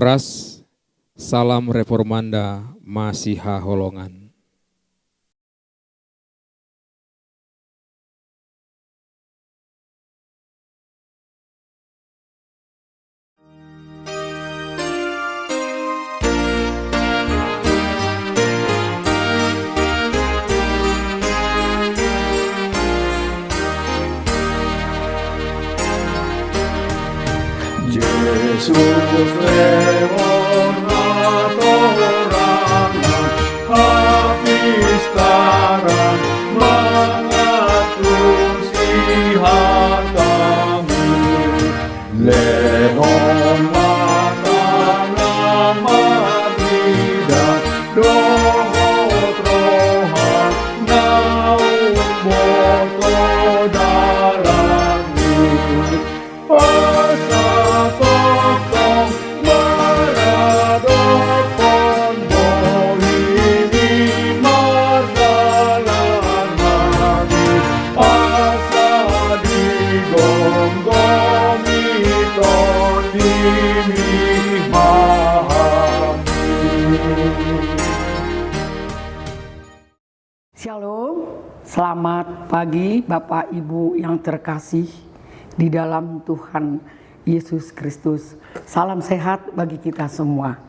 Horas, salam reformanda Masiha Holongan. Yesus reformatoran, hafistaran, mengatur hatamu. Lehon matana maridan, dohot rohan, naum boto dalammu. Shalom, selamat pagi Bapak Ibu yang terkasih di dalam Tuhan Yesus Kristus. Salam sehat bagi kita semua.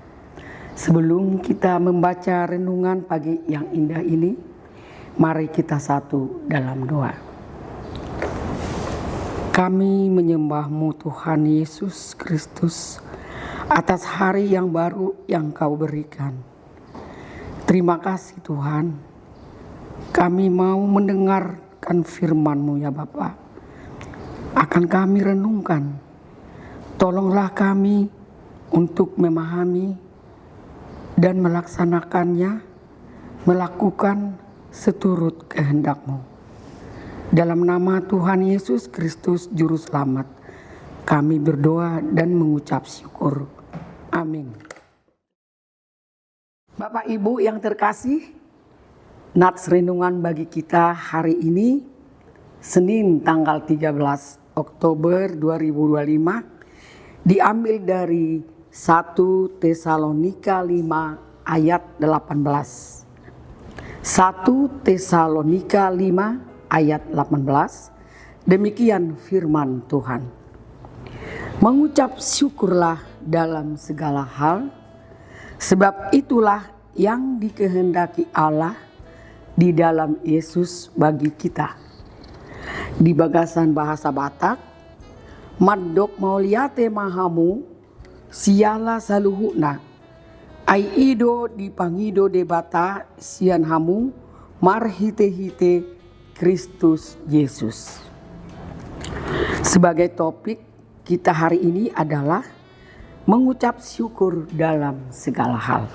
Sebelum kita membaca renungan pagi yang indah ini, mari kita satu dalam doa. Kami menyembah-Mu Tuhan Yesus Kristus atas hari yang baru yang Kau berikan. Terima kasih Tuhan. Kami mau mendengarkan firman-Mu ya Bapa. Akan kami renungkan. Tolonglah kami untuk memahami dan melaksanakannya, melakukan seturut kehendak-Mu. Dalam nama Tuhan Yesus Kristus Juru Selamat, kami berdoa dan mengucap syukur. Amin. Bapak Ibu yang terkasih, nats renungan bagi kita hari ini, Senin tanggal 13 Oktober 2025, diambil dari 1 Tesalonika 5 ayat 18. 1 Tesalonika 5 ayat 18, demikian firman Tuhan. Mengucap syukurlah dalam segala hal, sebab itulah yang dikehendaki Allah di dalam Yesus bagi kita. Di bagasan bahasa Batak, Maddok mauliate mahamu, siala saluhuna, ai ido dipangido debata sian hamu, marhite-hite Kristus Yesus. Sebagai topik kita hari ini adalah mengucap syukur dalam segala hal.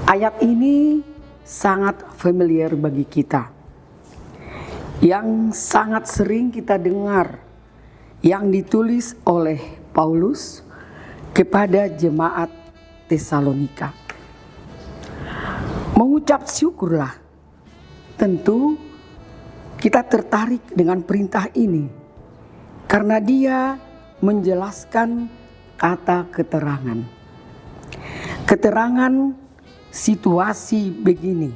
Ayat ini sangat familiar bagi kita, yang sangat sering kita dengar, yang ditulis oleh Paulus kepada jemaat Tesalonika. Mengucap syukurlah, tentu kita tertarik dengan perintah ini karena dia menjelaskan kata keterangan. Keterangan situasi begini,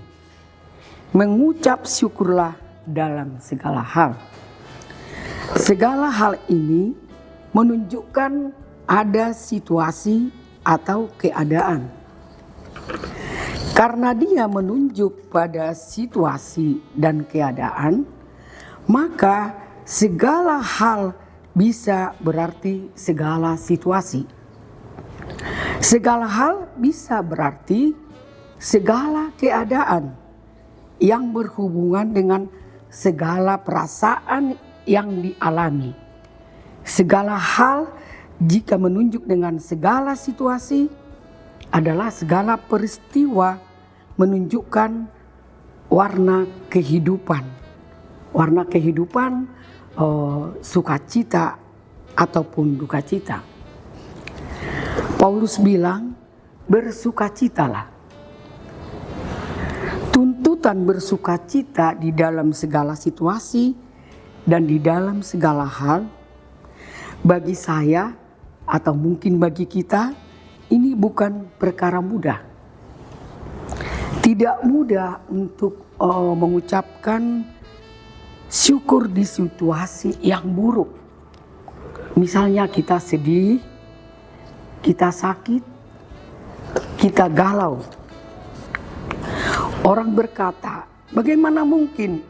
mengucap syukurlah dalam segala hal. Segala hal ini menunjukkan ada situasi atau keadaan. Karena dia menunjuk pada situasi dan keadaan, maka segala hal bisa berarti segala situasi. Segala hal bisa berarti segala keadaan yang berhubungan dengan segala perasaan yang dialami. Segala hal jika menunjuk dengan segala situasi adalah segala peristiwa menunjukkan warna kehidupan. Warna kehidupan sukacita ataupun duka cita. Paulus bilang, bersukacitalah. Tuntutan bersukacita di dalam segala situasi dan di dalam segala hal bagi saya atau mungkin bagi kita ini bukan perkara mudah. Tidak mudah untuk mengucapkan syukur di situasi yang buruk. Misalnya kita sedih, kita sakit, kita galau. Orang berkata, bagaimana mungkin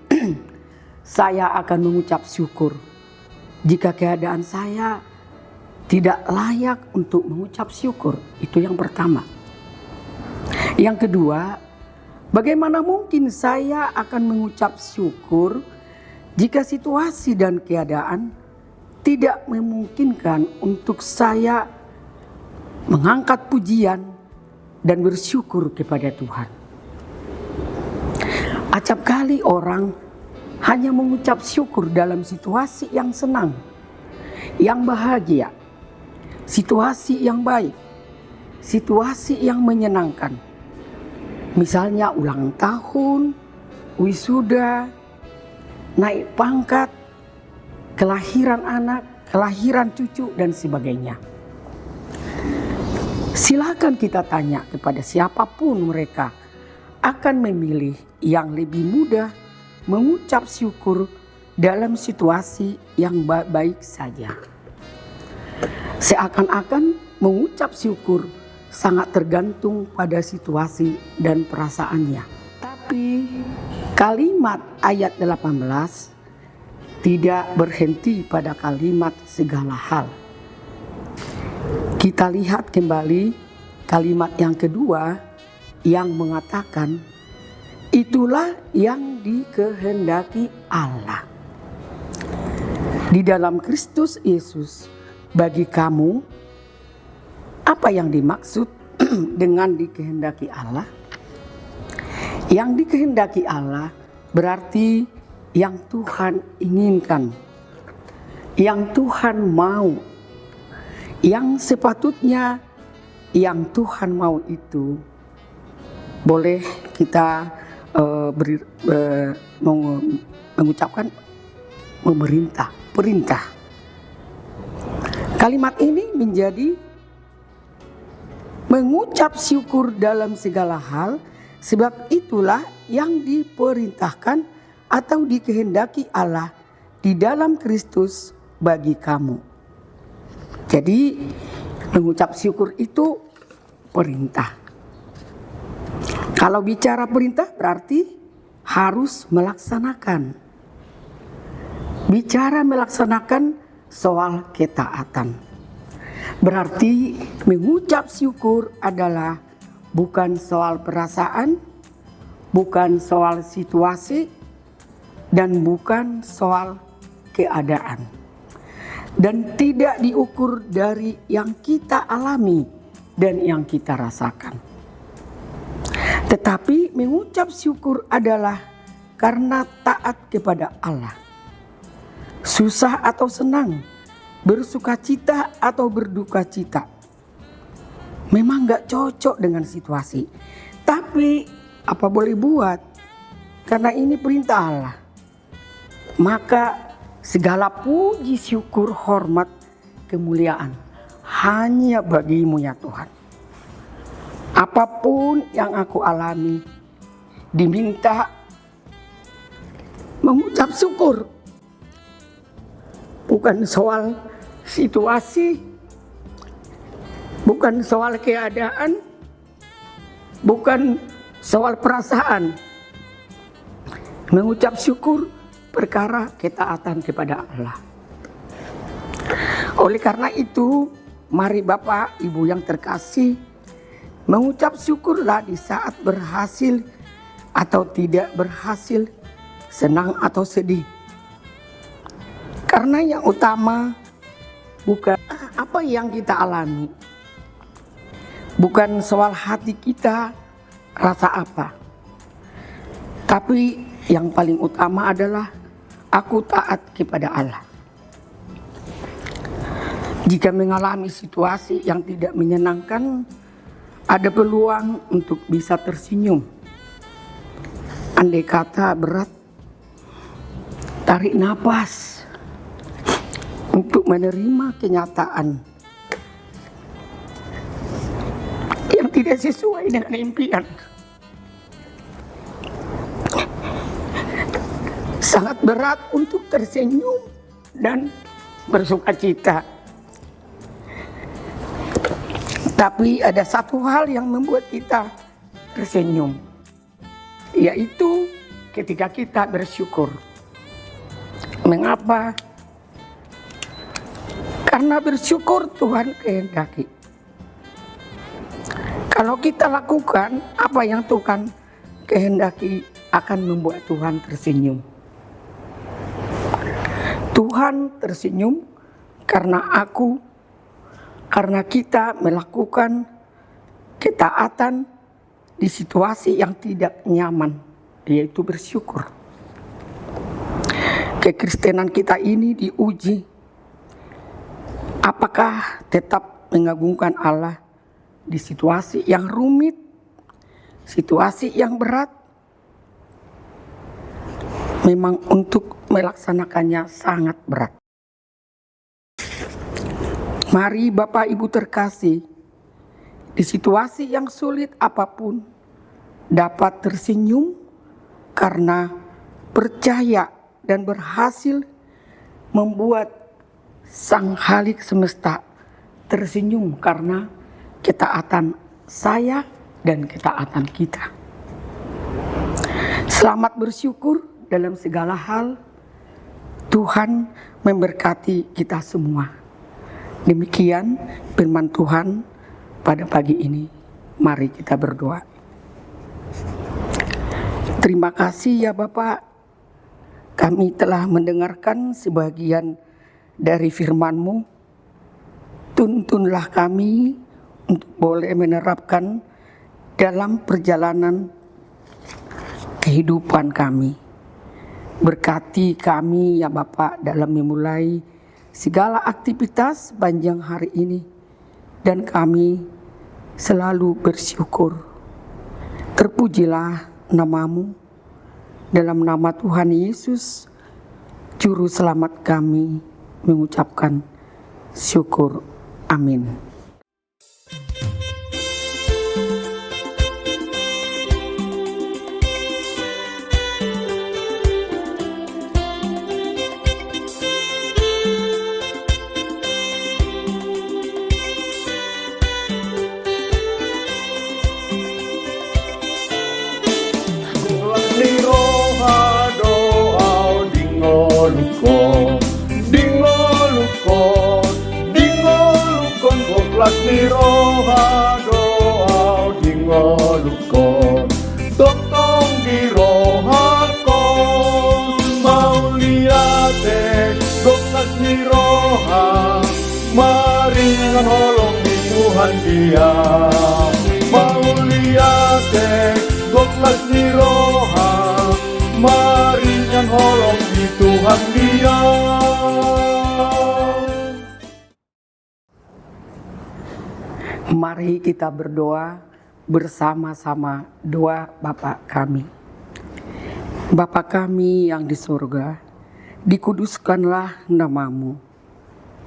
saya akan mengucap syukur jika keadaan saya tidak layak untuk mengucap syukur? Itu yang pertama. Yang kedua, bagaimana mungkin saya akan mengucap syukur jika situasi dan keadaan tidak memungkinkan untuk saya mengangkat pujian dan bersyukur kepada Tuhan. Acap kali orang hanya mengucap syukur dalam situasi yang senang, yang bahagia, situasi yang baik, situasi yang menyenangkan. Misalnya ulang tahun, wisuda, naik pangkat, kelahiran anak, kelahiran cucu, dan sebagainya. Silakan kita tanya kepada siapapun mereka, akan memilih yang lebih mudah mengucap syukur dalam situasi yang baik saja. Seakan-akan mengucap syukur sangat tergantung pada situasi dan perasaannya. Tapi kalimat ayat 18 tidak berhenti pada kalimat segala hal. Kita lihat kembali kalimat yang kedua yang mengatakan, itulah yang dikehendaki Allah di dalam Kristus Yesus bagi kamu. Apa yang dimaksud dengan dikehendaki Allah? Yang dikehendaki Allah berarti yang Tuhan inginkan, yang Tuhan mau, yang sepatutnya yang Tuhan mau itu boleh kita mengucapkan perintah. Kalimat ini menjadi mengucap syukur dalam segala hal, sebab itulah yang diperintahkan atau dikehendaki Allah di dalam Kristus bagi kamu. Jadi mengucap syukur itu perintah. Kalau bicara perintah berarti harus melaksanakan. Bicara melaksanakan soal ketaatan. Berarti mengucap syukur adalah bukan soal perasaan, bukan soal situasi, dan bukan soal keadaan. Dan tidak diukur dari yang kita alami dan yang kita rasakan. Tetapi mengucap syukur adalah karena taat kepada Allah. Susah atau senang, bersukacita atau berduka cita, memang gak cocok dengan situasi. Tapi apa boleh buat, karena ini perintah Allah. Maka segala puji, syukur, hormat, kemuliaan hanya bagimu ya Tuhan. Apapun yang aku alami, diminta mengucap syukur. Bukan soal situasi, bukan soal keadaan, bukan soal perasaan. Mengucap syukur perkara ketaatan kepada Allah. Oleh karena itu, mari Bapak Ibu yang terkasih, mengucap syukurlah di saat berhasil atau tidak berhasil, senang atau sedih. Karena yang utama bukan apa yang kita alami, bukan soal hati kita rasa apa, tapi yang paling utama adalah aku taat kepada Allah. Jika mengalami situasi yang tidak menyenangkan, ada peluang untuk bisa tersenyum. Andai kata berat, tarik napas untuk menerima kenyataan tidak sesuai dengan impian. Sangat berat untuk tersenyum dan bersukacita. Tapi ada satu hal yang membuat kita tersenyum, yaitu ketika kita bersyukur. Mengapa? Karena bersyukur Tuhan kehendaki. Kalau kita lakukan apa yang Tuhan kehendaki, akan membuat Tuhan tersenyum. Tuhan tersenyum karena kita melakukan ketaatan di situasi yang tidak nyaman, yaitu bersyukur. Kekristenan kita ini diuji. Apakah tetap mengagungkan Allah di situasi yang rumit, situasi yang berat? Memang untuk melaksanakannya sangat berat. Mari Bapak Ibu terkasih, di situasi yang sulit apapun dapat tersenyum karena percaya dan berhasil membuat Sang Khalik semesta tersenyum karena ketaatan saya dan ketaatan kita. Selamat bersyukur dalam segala hal. Tuhan memberkati kita semua. Demikian firman Tuhan pada pagi ini. Mari kita berdoa. Terima kasih ya Bapak. Kami telah mendengarkan sebagian dari firman-Mu. Tuntunlah kami untuk boleh menerapkan dalam perjalanan kehidupan kami. Berkati kami ya Bapak dalam memulai segala aktivitas sepanjang hari ini. Dan kami selalu bersyukur. Terpujilah nama-Mu. Dalam nama Tuhan Yesus, Juru Selamat kami mengucapkan syukur. Amin. Ni roha doa dingolukon totong di roha kon mau liate doklas ni roha mari nolong di Tuhan dia mau liate doklas ni roha mari nolong di Tuhan dia. Mari kita berdoa bersama-sama doa Bapa kami. Bapa kami yang di surga, dikuduskanlah nama-Mu.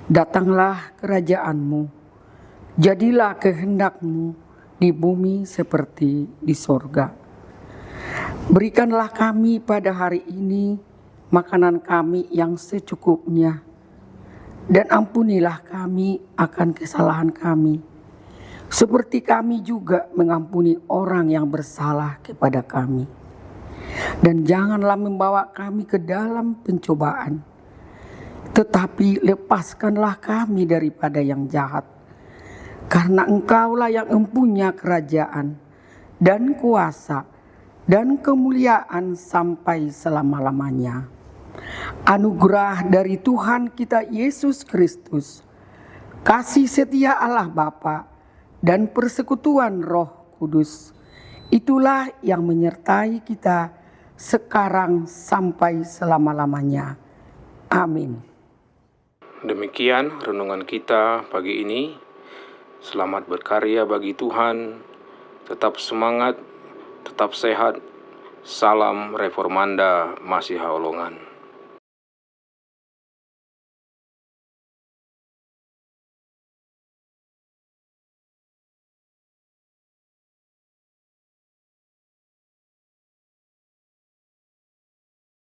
Datanglah kerajaan-Mu. Jadilah kehendak-Mu di bumi seperti di surga. Berikanlah kami pada hari ini makanan kami yang secukupnya. Dan ampunilah kami akan kesalahan kami, seperti kami juga mengampuni orang yang bersalah kepada kami. Dan janganlah membawa kami ke dalam pencobaan, tetapi lepaskanlah kami daripada yang jahat. Karena Engkaulah yang mempunyai kerajaan dan kuasa dan kemuliaan sampai selama-lamanya. Anugerah dari Tuhan kita Yesus Kristus, kasih setia Allah Bapa, dan persekutuan Roh Kudus, itulah yang menyertai kita sekarang sampai selama-lamanya. Amin. Demikian renungan kita pagi ini. Selamat berkarya bagi Tuhan. Tetap semangat, tetap sehat. Salam Reformanda Masiha Holongan.